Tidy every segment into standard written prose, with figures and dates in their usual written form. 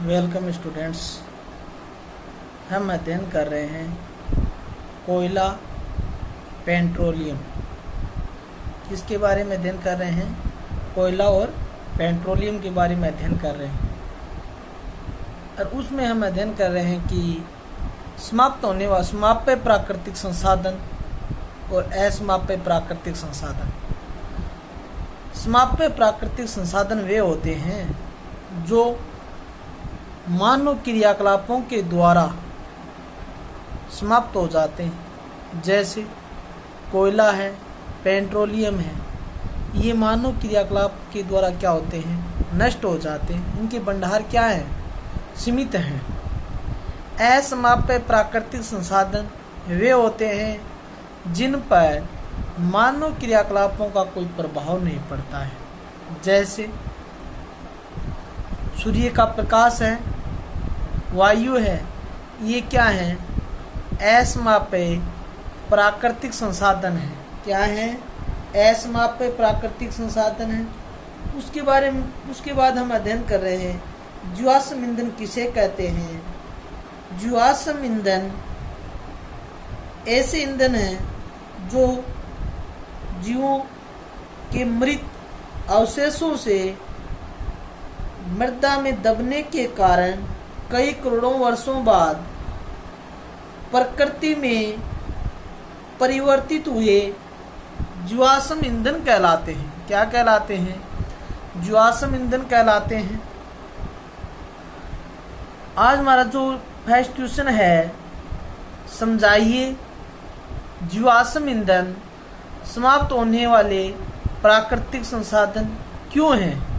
Welcome students. हम अध्ययन कर रहे हैं कोयला पेट्रोलियम। किसके बारे में अध्ययन कर रहे हैं? कोयला और पेट्रोलियम के बारे में अध्ययन कर रहे हैं। और उसमें हम अध्ययन कर रहे हैं कि समाप्त होने वाला समाप्य प्राकृतिक संसाधन और असमाप्य प्राकृतिक संसाधन। समाप्य प्राकृतिक संसाधन वे होते हैं जो मानव क्रियाकलापों के द्वारा समाप्त हो जाते हैं, जैसे कोयला है, पेट्रोलियम है। ये मानव क्रियाकलाप के द्वारा क्या होते हैं? नष्ट हो जाते हैं। इनके भंडार क्या हैं? सीमित हैं। असमाप्य प्राकृतिक संसाधन वे होते हैं जिन पर मानव क्रियाकलापों का कोई प्रभाव नहीं पड़ता है, जैसे सूर्य का प्रकाश है, वायु है। ये क्या है? असमाप्य प्राकृतिक संसाधन है। क्या है? असमाप्य प्राकृतिक संसाधन है। उसके बाद हम अध्ययन कर रहे हैं जीवाश्म ईंधन किसे कहते हैं। जीवाश्म ईंधन ऐसे ईंधन हैं जो जीवों के मृत अवशेषों से मृदा में दबने के कारण कई करोड़ों वर्षों बाद प्रकृति में परिवर्तित हुए जीवाश्म ईंधन कहलाते हैं। क्या कहलाते हैं? जीवाश्म ईंधन कहलाते हैं। आज हमारा जो फर्स्ट क्वेश्चन है, समझाइए जीवाश्म ईंधन समाप्त होने वाले प्राकृतिक संसाधन क्यों हैं?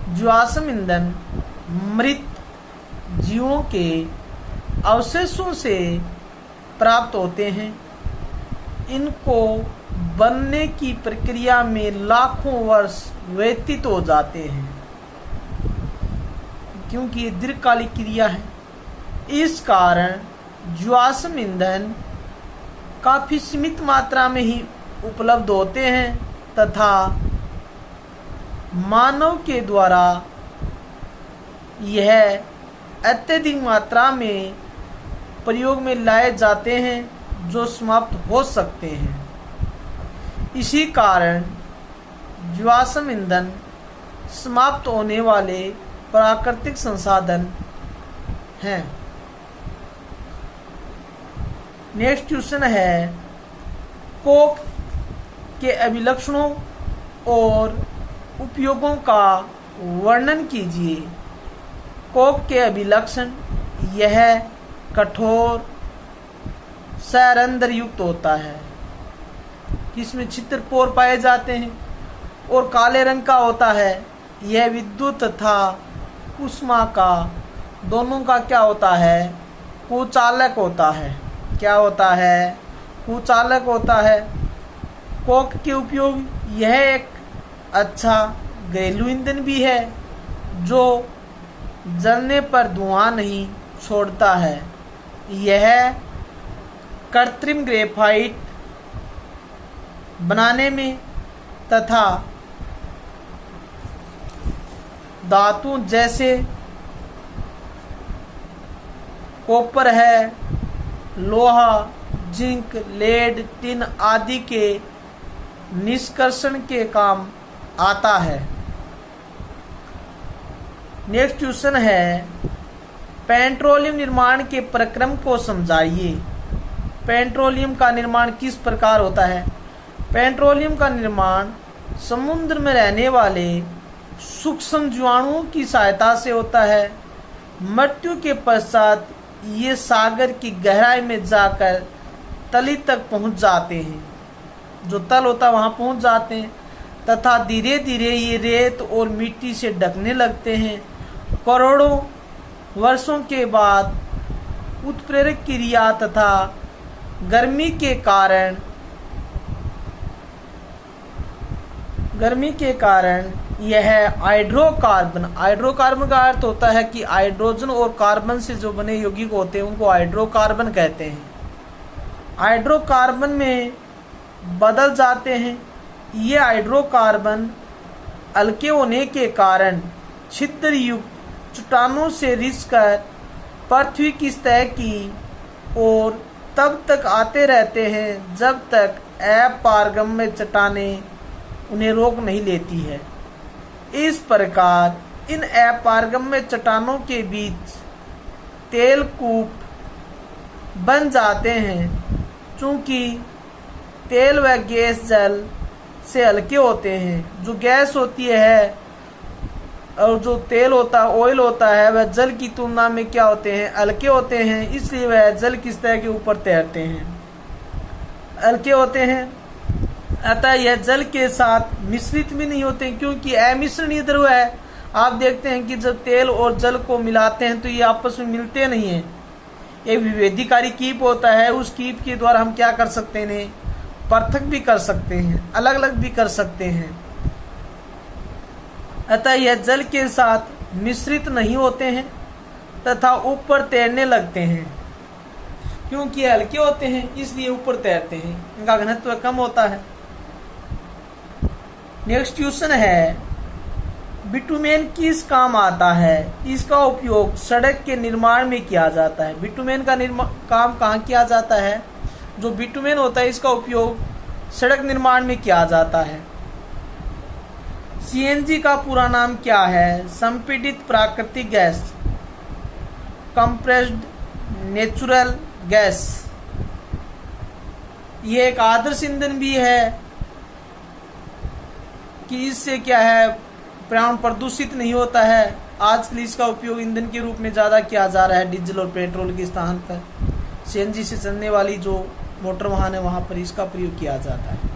जीवाश्म ईंधन मृत जीवों के अवशेषों से प्राप्त होते हैं। इनको बनने की प्रक्रिया में लाखों वर्ष व्यतीत हो जाते हैं, क्योंकि ये दीर्घकालिक क्रिया है। इस कारण जीवाश्म ईंधन काफी सीमित मात्रा में ही उपलब्ध होते हैं तथा मानव के द्वारा यह अत्यधिक मात्रा में प्रयोग में लाए जाते हैं, जो समाप्त हो सकते हैं। इसी कारण जीवाश्म ईंधन समाप्त होने वाले प्राकृतिक संसाधन हैं। नेक्स्ट क्वेश्चन है, कोक के अभिलक्षणों और उपयोगों का वर्णन कीजिए। कोक के अभिलक्षण: यह कठोर सैरंध्र युक्त होता है, जिसमें छिद्र पोर पाए जाते हैं और काले रंग का होता है। यह विद्युत तथा ऊष्मा का दोनों का क्या होता है? कुचालक होता है। क्या होता है? कुचालक होता है। कोक के उपयोग: यह एक अच्छा घरेलू ईंधन भी है जो जलने पर धुआं नहीं छोड़ता है। यह कृत्रिम ग्रेफाइट बनाने में तथा धातु जैसे कॉपर है, लोहा, जिंक, लेड, टिन आदि के निष्कर्षण के काम आता है। नेक्स्ट क्वेश्चन है, पेट्रोलियम निर्माण के प्रक्रम को समझाइए। पेट्रोलियम का निर्माण किस प्रकार होता है? पेट्रोलियम का निर्माण समुद्र में रहने वाले सूक्ष्म जीवाणुओं की सहायता से होता है। मृत्यु के पश्चात ये सागर की गहराई में जाकर तली तक पहुंच जाते हैं, जो तल होता है वहां पहुंच जाते हैं तथा धीरे धीरे ये रेत और मिट्टी से ढकने लगते हैं। करोड़ों वर्षों के बाद उत्प्रेरक क्रिया तथा गर्मी के कारण यह हाइड्रोकार्बन का अर्थ होता है कि हाइड्रोजन और कार्बन से जो बने यौगिक होते हैं उनको हाइड्रोकार्बन कहते हैं। हाइड्रोकार्बन में बदल जाते हैं। ये हाइड्रोकार्बन हल्के होने के कारण छिद्र युक्त चट्टानों से रिसकर पृथ्वी की सतह की ओर तब तक आते रहते हैं जब तक अपारगम्य चट्टानें उन्हें रोक नहीं लेती है। इस प्रकार इन अपारगम्य चट्टानों के बीच तेल कूप बन जाते हैं। चूंकि तेल व गैस जल से हल्के होते हैं, जो गैस होती है और जो तेल होता है, ऑयल होता है, वह जल की तुलना में क्या होते हैं, हल्के होते हैं, इसलिए वह जल की सतह के ऊपर तैरते हैं, हल्के होते हैं। अतः यह जल के साथ मिश्रित भी नहीं होते क्योंकि अमिश्रणीय द्रव है। आप देखते हैं कि जब तेल और जल को मिलाते हैं तो ये आपस में मिलते नहीं हैं। एक विभेदीकारी कीप होता है, उस कीप के द्वारा हम क्या कर सकते हैं, पृथक भी कर सकते हैं, अलग अलग भी कर सकते हैं। अतः यह जल के साथ मिश्रित नहीं होते हैं तथा ऊपर तैरने लगते हैं। क्योंकि हल्के होते हैं इसलिए ऊपर तैरते हैं, इनका घनत्व कम होता है। नेक्स्ट क्वेश्चन है, बिटुमेन किस काम आता है? इसका उपयोग सड़क के निर्माण में किया जाता है। बिटुमेन का काम कहाँ किया जाता है? जो बिटुमेन होता है इसका उपयोग सड़क निर्माण में किया जाता है। सीएनजी का पूरा नाम क्या है? संपीड़ित प्राकृतिक गैस, कंप्रेस्ड नेचुरल गैस। ये एक आदर्श ईंधन भी है कि इससे क्या है, पर्यावरण प्रदूषित नहीं होता है। आजकल इसका उपयोग ईंधन के रूप में ज़्यादा किया जा रहा है। डीजल और पेट्रोल के स्थान पर सीएनजी से चलने वाली जो मोटर वाहन है वहाँ पर इसका प्रयोग किया जाता है।